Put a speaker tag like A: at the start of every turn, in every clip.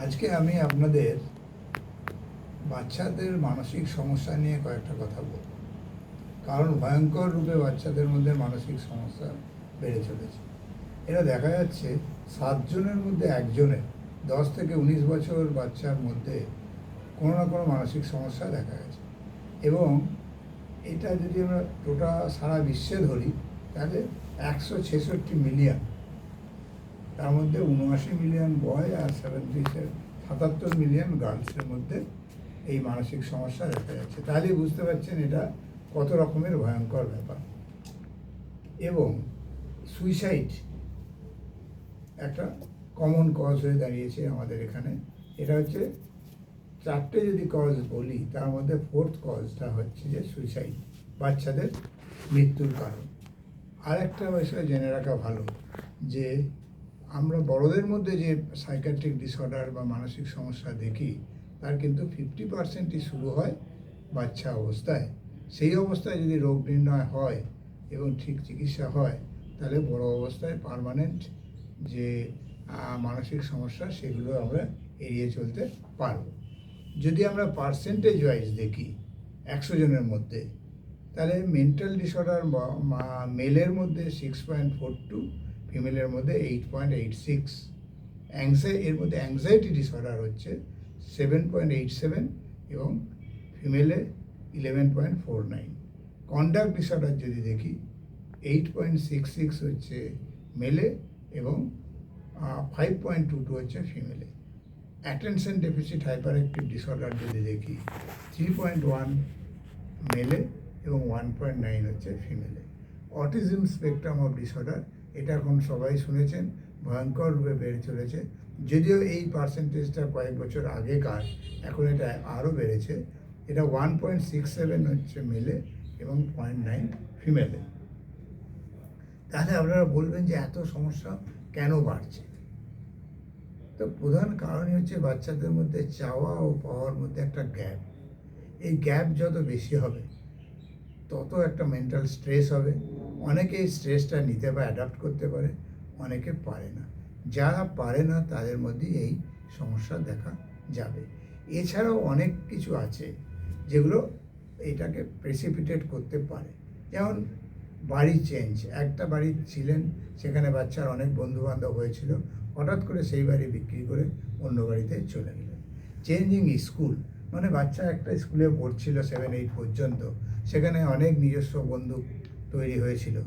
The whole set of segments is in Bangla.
A: আজকে আমি আপনাদের বাচ্চাদের মানসিক সমস্যা নিয়ে কয়েকটা কথা বলব। কারণ ভয়ঙ্কর রূপে বাচ্চাদের মধ্যে মানসিক সমস্যা বেড়ে চলেছে। এটা দেখা যাচ্ছে 7 জনের মধ্যে একজনের 10 থেকে 19 বছর বাচ্চার মধ্যে কোনো না কোনো মানসিক সমস্যা দেখা গেছে। এবং এটা যদি আমরা সারা বিশ্বে ধরি তাহলে 166 মিলিয়ন, তার মধ্যে 79 মিলিয়ন বয় আর 77 মিলিয়ন গার্লসের মধ্যে এই মানসিক সমস্যা দেখা যাচ্ছে। তাহলেই বুঝতে পারছেন এটা কত রকমের ভয়ঙ্কর ব্যাপার। এবং সুইসাইড একটা কমন কজ হয়ে দাঁড়িয়েছে আমাদের এখানে। এটা হচ্ছে 4টে যদি কজ বলি তার মধ্যে 4th কজটা হচ্ছে যে সুইসাইড, বাচ্চাদের মৃত্যুর কারণ। আর একটা বিষয় জেনে রাখা ভালো যে আমরা বড়দের মধ্যে যে সাইকিয়াট্রিক ডিসঅর্ডার বা মানসিক সমস্যা দেখি তার কিন্তু 50%ই শুরু হয় বাচ্চা অবস্থায়। সেই অবস্থায় যদি রোগ নির্ণয় হয় এবং ঠিক চিকিৎসা হয় তাহলে বড় অবস্থায় পার্মানেন্ট যে মানসিক সমস্যা সেগুলো আমরা এড়িয়ে চলতে পারব। যদি আমরা পার্সেন্টেজ ওয়াইজ দেখি 100 জনের মধ্যে, তাহলে মেন্টাল ডিসঅর্ডার মেলের মধ্যে 6.42, ফিমেলের মধ্যে 8.86, এর মধ্যে অ্যাংজাইটি ডিসঅর্ডার হচ্ছে 7.87 এবং ফিমেলে 11.49। কন্ডাক্ট ডিসঅর্ডার যদি দেখি 8.66 হচ্ছে মেলে এবং 5.22 হচ্ছে ফিমেলে। Attention deficit hyper active disorder যদি দেখি 3.1 মেলে এবং 1.9 হচ্ছে ফিমেলে। অটিজম স্পেকট্রাম অফ ডিসঅর্ডার, এটা এখন সবাই শুনেছেন, ভয়ঙ্কর রূপে বেড়ে চলেছে। যদিও এই পার্সেন্টেজটা কয়েক বছর আগেকার, এখন এটা আরও বেড়েছে। এটা 1.67 হচ্ছে মেলে এবং 0.9 ফিমেলে। তাহলে আপনারা বলবেন যে এত সমস্যা কেন বাড়ছে? তো প্রধান কারণই হচ্ছে বাচ্চাদের মধ্যে চাওয়া ও পাওয়ার মধ্যে একটা গ্যাপ। এই গ্যাপ যত বেশি হবে তত একটা মেন্টাল স্ট্রেস হবে। অনেকে এই স্ট্রেসটা নিতে বা অ্যাডাপ্ট করতে পারে, অনেকে পারে না। যারা পারে না তাদের মধ্যেই এই সমস্যা দেখা যাবে। এছাড়াও অনেক কিছু আছে যেগুলো এটাকে প্রেসিপিটেট করতে পারে। যেমন বাড়ি চেঞ্জ। একটা বাড়ি ছিলেন, সেখানে বাচ্চার অনেক বন্ধুবান্ধব হয়েছিল, হঠাৎ করে সেই বাড়ি বিক্রি করে অন্য বাড়িতে চলে গেলেন। চেঞ্জিং স্কুল, মানে বাচ্চা একটা স্কুলে পড়ছিল 7-8 পর্যন্ত, সেখানে অনেক নিজস্ব বন্ধু তৈরি হয়েছিল,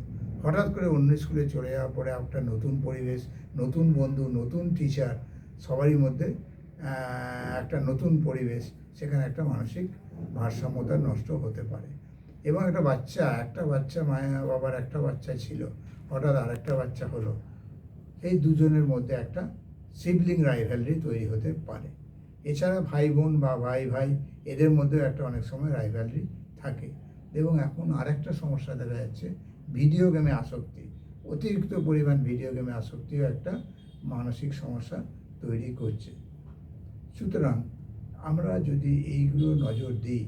A: হঠাৎ করে অন্য স্কুলে চলে যাওয়ার পরে একটা নতুন পরিবেশ, নতুন বন্ধু, নতুন টিচার, সবারই মধ্যে একটা নতুন পরিবেশ, সেখানে একটা মানসিক ভারসাম্যতা নষ্ট হতে পারে। এবং একটা বাচ্চা মায়া বাবার একটা বাচ্চা ছিল, হঠাৎ আরেকটা বাচ্চা হলো, এই দুজনের মধ্যে একটা সিবলিং রাইভ্যালরি তৈরি হতে পারে। এছাড়া ভাই বোন বা ভাই ভাই এদের মধ্যেও একটা অনেক সময় রাইভ্যালরি থাকে। এবং এখন আরেকটা সমস্যা দেখা যাচ্ছে, ভিডিও গেমে আসক্তি। অতিরিক্ত পরিমাণ ভিডিও গেমে আসক্তিও একটা মানসিক সমস্যা তৈরি করছে। সুতরাং আমরা যদি এইগুলো নজর দিই,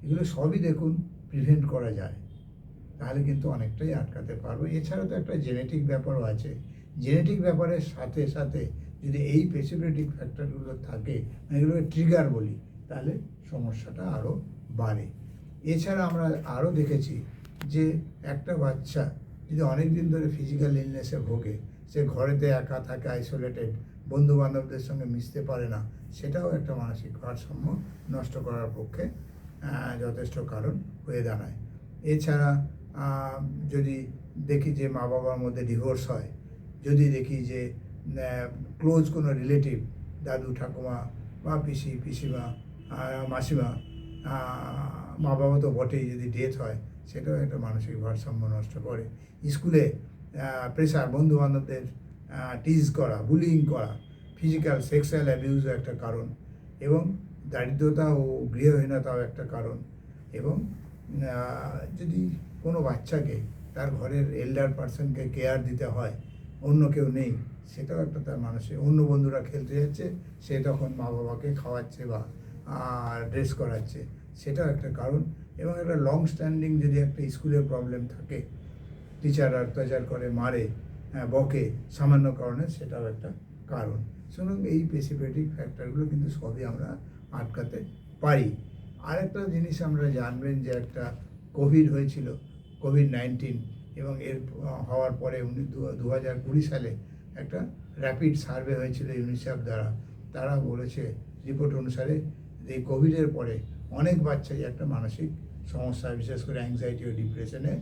A: এগুলো সবই দেখুন প্রিভেন্ট করা যায়, তাহলে কিন্তু অনেকটাই আটকাতে পারবো। এছাড়া তো একটা জেনেটিক ব্যাপারও আছে। জেনেটিক ব্যাপারের সাথে সাথে যদি এই প্রেসিপিটেটিং ফ্যাক্টরগুলো থাকে, এগুলোকে ট্রিগার বলি, তাহলে সমস্যাটা আরও বাড়ে। এছাড়া আমরা আরও দেখেছি যে একটা বাচ্চা যদি অনেক দিন ধরে ফিজিক্যাল ইলনেসে ভোগে, সে ঘরেতে একা থাকে, আইসোলেটেড, বন্ধু বান্ধবদের সঙ্গে মিশতে পারে না, সেটাও একটা মানসিক ভারসাম্য নষ্ট করার পক্ষে যথেষ্ট কারণ হয়ে দাঁড়ায়। এছাড়া যদি দেখি যে মা বাবার মধ্যে ডিভোর্স হয়, যদি দেখি যে ক্লোজ কোনো রিলেটিভ, দাদু ঠাকুমা বা পিসিমা, মাসিমা, মা বাবা তো বটেই, যদি ডেথ হয়, সেটাও একটা মানসিক ভারসাম্য নষ্ট করে। স্কুলে প্রেশার, বন্ধুবান্ধবদের টিজ করা, বুলিং করা, ফিজিক্যাল সেক্সুয়াল অ্যাবিউজও একটা কারণ। এবং দারিদ্রতা ও গৃহহীনতাও একটা কারণ। এবং যদি কোনো বাচ্চাকে তার ঘরের এল্ডার পার্সনকে কেয়ার দিতে হয়, অন্য কেউ নেই, সেটাও একটা তার মানসিক। অন্য বন্ধুরা খেলতে যাচ্ছে, সে তখন মা বাবাকে খাওয়াচ্ছে বা ড্রেস করাচ্ছে, সেটাও একটা কারণ। এবং একটা লং স্ট্যান্ডিং যদি একটা স্কুলের প্রবলেম থাকে, টিচার অত্যাচার করে, মারে, বকে সামান্য কারণে, সেটাও একটা কারণ। সুতরাং এই প্রেসিপিটেটিং ফ্যাক্টরগুলো কিন্তু সবই আমরা আটকাতে পারি। আরেকটা জিনিস আমরা জানবেন যে একটা কোভিড হয়েছিল, কোভিড-19, এবং এর হওয়ার পরে 2020 সালে একটা র্যাপিড সার্ভে হয়েছিল ইউনিসেফ দ্বারা। তারা বলেছে রিপোর্ট অনুসারে এই কোভিডের পরে অনেক বাচ্চাই একটা মানসিক সমস্যা, বিশেষ করে অ্যাংজাইটি ও ডিপ্রেশনে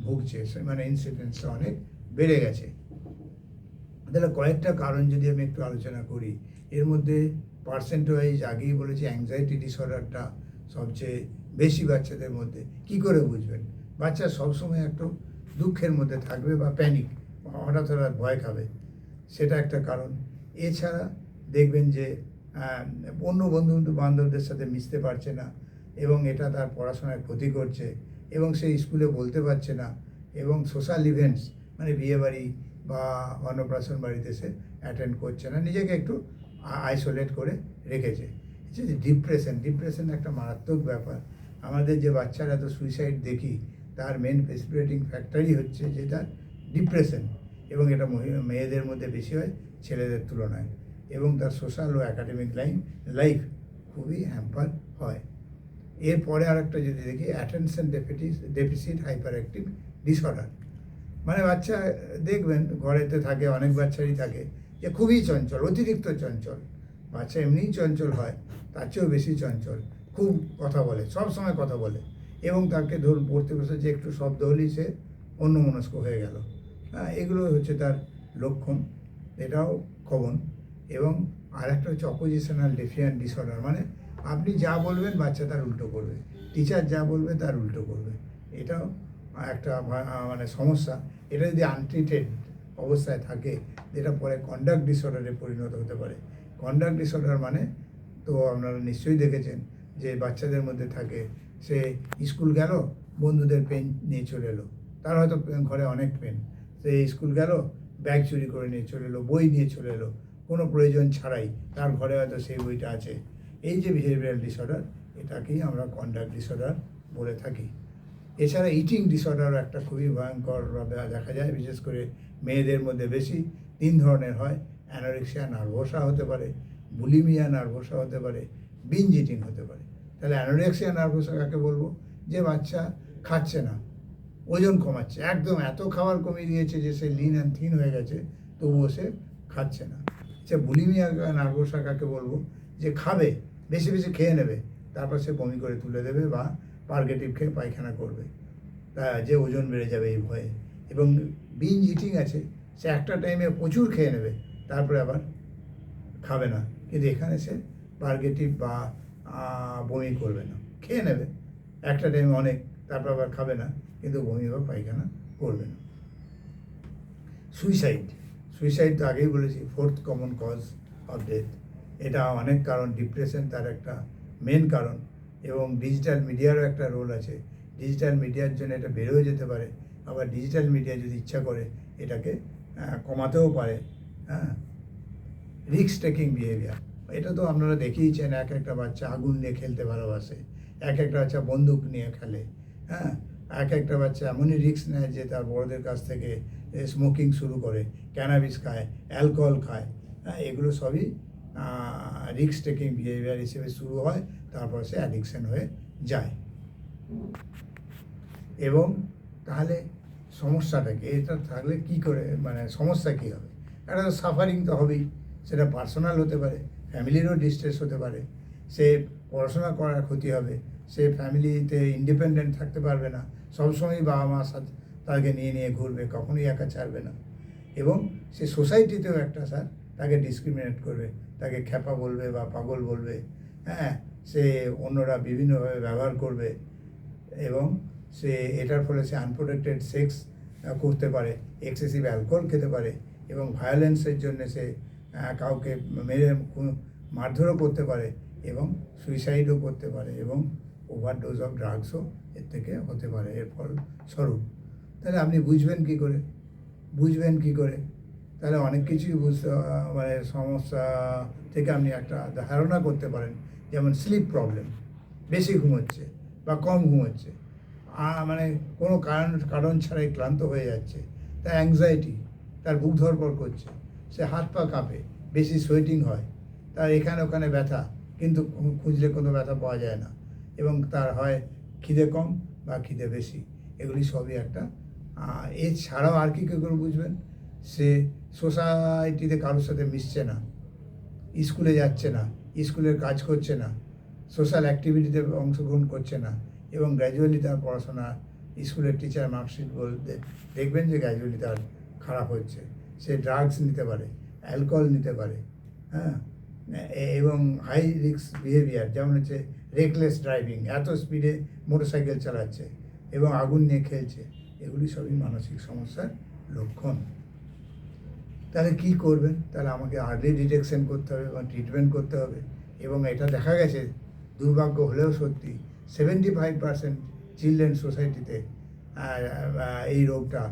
A: ভুগছে, মানে ইনসিডেন্সটা অনেক বেড়ে গেছে। তাহলে কয়েকটা কারণ যদি আমি একটু আলোচনা করি, এর মধ্যে পার্সেন্ট ওয়াইজ আগেই বলেছি অ্যাংজাইটি ডিসঅর্ডারটা সবচেয়ে বেশি বাচ্চাদের মধ্যে। কি করে বুঝবেন? বাচ্চা সবসময় একটু দুঃখের মধ্যে থাকবে বা প্যানিক, হঠাৎ হঠাৎ ভয় খাবে, সেটা একটা কারণ। এছাড়া দেখবেন যে অন্য বন্ধু বান্ধবদের সাথে মিশতে পারছে না এবং এটা তার পড়াশোনায় ক্ষতি করছে, এবং সে স্কুলে বলতে পারছে না, এবং সোশ্যাল ইভেন্টস মানে বিয়েবাড়ি বা অন্নপ্রাশন বাড়িতে সে অ্যাটেন্ড করছে না, নিজেকে একটু আইসোলেট করে রেখেছে। যে ডিপ্রেশন একটা মারাত্মক ব্যাপার। আমাদের যে বাচ্চারা এত সুইসাইড দেখি, তার মেন প্রেসিপিটেটিং ফ্যাক্টরই হচ্ছে যে তার ডিপ্রেশন, এবং এটা মেয়েদের মধ্যে বেশি হয় ছেলেদের তুলনায়, এবং তার সোশ্যাল ও অ্যাকাডেমিক লাইফ খুবই হ্যাম্পার হয়। এরপরে আরেকটা যদি দেখি attention deficit hyper active disorder, মানে বাচ্চা দেখবেন ঘরেতে থাকে, অনেক বাচ্চারই থাকে যে খুবই চঞ্চল, অতিরিক্ত চঞ্চল। বাচ্চা এমনিই চঞ্চল হয়, তার চেয়েও বেশি চঞ্চল, খুব কথা বলে, সব সময় কথা বলে, এবং তাকে ধরুন পড়তে বসেছে, একটু শব্দ হলেই সে অন্যমনস্ক হয়ে গেল। এগুলো হচ্ছে তার লক্ষণ, এটাও কমন। এবং আরেকটা হচ্ছে অপোজিশনাল ডেফিয়েন্ট ডিসঅর্ডার, মানে আপনি যা বলবেন বাচ্চা তার উল্টো করবে, টিচার যা বলবে তার উল্টো করবে। এটাও একটা মানে সমস্যা। এটা যদি আনট্রিটেড অবস্থায় থাকে, যেটা পরে কন্ডাক্ট ডিসঅর্ডারে পরিণত হতে পারে। কন্ডাক্ট ডিসঅর্ডার মানে তো আপনারা নিশ্চয়ই দেখেছেন যে বাচ্চাদের মধ্যে থাকে, সে স্কুল গেল, বন্ধুদের পেন নিয়ে চলে এলো, তার হয়তো ঘরে অনেক পেন, সে স্কুল গেল, ব্যাগ চুরি করে নিয়ে চলে এলো, বই নিয়ে চলে এলো, কোনো প্রয়োজন ছাড়াই তার ঘরে হয়তো সেই বইটা আছে। এই যে বিহেভিয়ারাল ডিসঅর্ডার, এটাকেই আমরা কন্ডাক্ট ডিসঅর্ডার বলে থাকি। এছাড়া ইটিং ডিসঅর্ডারও একটা খুবই ভয়ঙ্কর দেখা যায়, বিশেষ করে মেয়েদের মধ্যে বেশি। 3 ধরনের হয়, অ্যানোরেক্সিয়া নার্ভোসা হতে পারে, বুলিমিয়া নার্ভোসা হতে পারে, বিঞ্জ ইটিং হতে পারে। তাহলে অ্যানোরেক্সিয়া নার্ভোসা কাকে বলবো? যে বাচ্চা খাচ্ছে না, ওজন কমাচ্ছে, একদম এত খাবার কমিয়ে দিয়েছে যে সে লিন অ্যান্ড থিন হয়ে গেছে, তবুও সে খাচ্ছে না। আচ্ছা, বুলিমিয়া নার্ভোসা কাকে বলবো? যে খাবে, বেশি বেশি খেয়ে নেবে, তারপর সে বমি করে তুলে দেবে বা পার্গেটিভ খেয়ে পায়খানা করবে, যে ওজন বেড়ে যাবে এই ভয়ে। এবং বিঞ্জ ইটিং আছে, সে একটা টাইমে প্রচুর খেয়ে নেবে, তারপরে আবার খাবে না, কিন্তু এখানে সে পার্গেটিভ বা বমি করবে না, খেয়ে নেবে একটা টাইমে অনেক, তারপর আবার খাবে না, কিন্তু বমি বা পায়খানা করবে না। সুইসাইড তো আগেই বলেছি, 4th common cause of death. এটা অনেক কারণ, ডিপ্রেশন তার একটা মেন কারণ, এবং ডিজিটাল মিডিয়ারও একটা রোল আছে। ডিজিটাল মিডিয়ার জন্য এটা বেড়েও যেতে পারে, আবার ডিজিটাল মিডিয়া যদি ইচ্ছা করে এটাকে কমাতেও পারে। রিস্ক টেকিং বিহেভিয়ার, এটা তো আপনারা দেখিয়েছেন, একটা বাচ্চা আগুন নিয়ে খেলতে ভালোবাসে, একটা বাচ্চা বন্দুক নিয়ে খেলে, একটা বাচ্চা এমনই রিস্ক নেয় যে তার বড়দের কাছ থেকে স্মোকিং শুরু করে, ক্যানাবিস খায়, অ্যালকোহল খায়। এগুলো সবই রিস্ক টেকিং বিহেভিয়ার হিসেবে শুরু হয়, তারপর সে অ্যাডিকশন হয়ে যায়। এবং তাহলে সমস্যাটা কি? এটা থাকলে কি করে, মানে সমস্যা কী হবে? একটা তো সাফারিং তো হবেই, সেটা পার্সোনাল হতে পারে, ফ্যামিলিরও ডিস্ট্রেস হতে পারে, সে পড়াশোনা করার ক্ষতি হবে, সে ফ্যামিলিতে ইন্ডিপেন্ডেন্ট থাকতে পারবে না, সবসময় বাবা মার সাথে তাকে নিয়ে নিয়ে ঘুরবে, কখনোই একা ছাড়বে না। এবং সে সোসাইটিতেও একটা তাকে ডিসক্রিমিনেট করবে, তাকে খ্যাপা বলবে বা পাগল বলবে, সে অন্যরা বিভিন্নভাবে ব্যবহার করবে, এবং সে এটার ফলে সে আনপ্রোটেক্টেড সেক্স করতে পারে, এক্সেসিভ অ্যালকোহল খেতে পারে, এবং ভায়োলেন্সের জন্য সে কাউকে মেরে মারধরও করতে পারে, এবং সুইসাইডও করতে পারে, এবং ওভারডোজ অফ ড্রাগসও এর থেকে হতে পারে এর ফলস্বরূপ। তাহলে আপনি বুঝবেন কী করে? তাহলে অনেক কিছুই মানে সমস্যা থেকে আপনি একটা ধারণা করতে পারেন, যেমন স্লিপ প্রবলেম, বেশি ঘুমোচ্ছে বা কম ঘুমোচ্ছে, মানে কোনো কারণ ছাড়াই ক্লান্ত হয়ে যাচ্ছে, তার অ্যাংজাইটি, তার বুক ধড়ফড় করছে, সে হাত পা কাঁপে, বেশি সোয়েটিং হয়, তার এখানে ওখানে ব্যথা, কিন্তু খুঁজলে কোনো ব্যথা পাওয়া যায় না, এবং তার হয় খিদে কম বা খিদে বেশি। এগুলি সবই একটা এছাড়াও আর কী কী করে বুঝবেন? সে সোসাইটিতে কারোর সাথে মিশছে না, স্কুলে যাচ্ছে না, স্কুলের কাজ করছে না, সোশ্যাল অ্যাক্টিভিটিতে অংশগ্রহণ করছে না, এবং গ্র্যাজুয়ালি তার পড়াশোনা, স্কুলের টিচার মার্কশিট বলতে দেখবেন যে গ্র্যাজুয়ালি তার খারাপ হচ্ছে। সে ড্রাগস নিতে পারে, অ্যালকোহল নিতে পারে, হ্যাঁ, এবং হাই রিস্ক বিহেভিয়ার, যেমন হচ্ছে রেকলেস ড্রাইভিং, এত স্পিডে মোটরসাইকেল চালাচ্ছে এবং আগুন নিয়ে খেলছে, এগুলি সবই মানসিক সমস্যার লক্ষণ। তাহলে কী করবেন? তাহলে আমাকে আর্লি ডিটেকশন করতে হবে এবং ট্রিটমেন্ট করতে হবে। এবং এটা দেখা গেছে, দুর্ভাগ্য হলেও সত্যি, 75% চিলড্রেন সোসাইটিতে এই রোগটা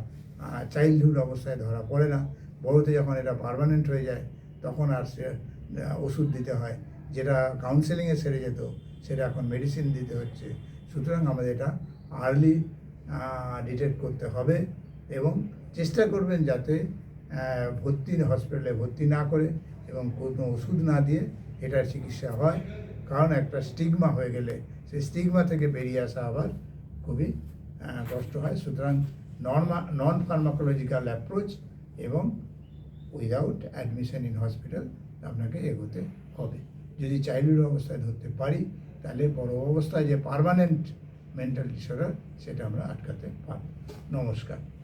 A: চাইল্ডহুড অবস্থায় ধরা পড়ে না। বড়োতে যখন এটা পার্মানেন্ট হয়ে যায় তখন আর সে ওষুধ দিতে হয়, যেটা কাউন্সেলিংয়ে সেরে যেত সেটা এখন মেডিসিন দিতে হচ্ছে। সুতরাং আমাদের এটা আর্লি ডিটেক্ট করতে হবে, এবং চেষ্টা করবেন যাতে হসপিটালে ভর্তি না করে এবং কোনো ওষুধ না দিয়ে এটার চিকিৎসা হয়। কারণ একটা স্টিগমা হয়ে গেলে সেই স্টিগমা থেকে বেরিয়ে আসা আবার খুবই কষ্ট হয়। সুতরাং নন ফার্মাকোলজিক্যাল অ্যাপ্রোচ এবং উইদাউট অ্যাডমিশন ইন হসপিটাল আপনাকে এগোতে হবে। যদি চাইল্ডহুড অবস্থায় ধরতে পারি, তাহলে বড় অবস্থায় যে পার্মানেন্ট মেন্টাল ডিসঅর্ডার, সেটা আমরা আটকাতে পারব। নমস্কার।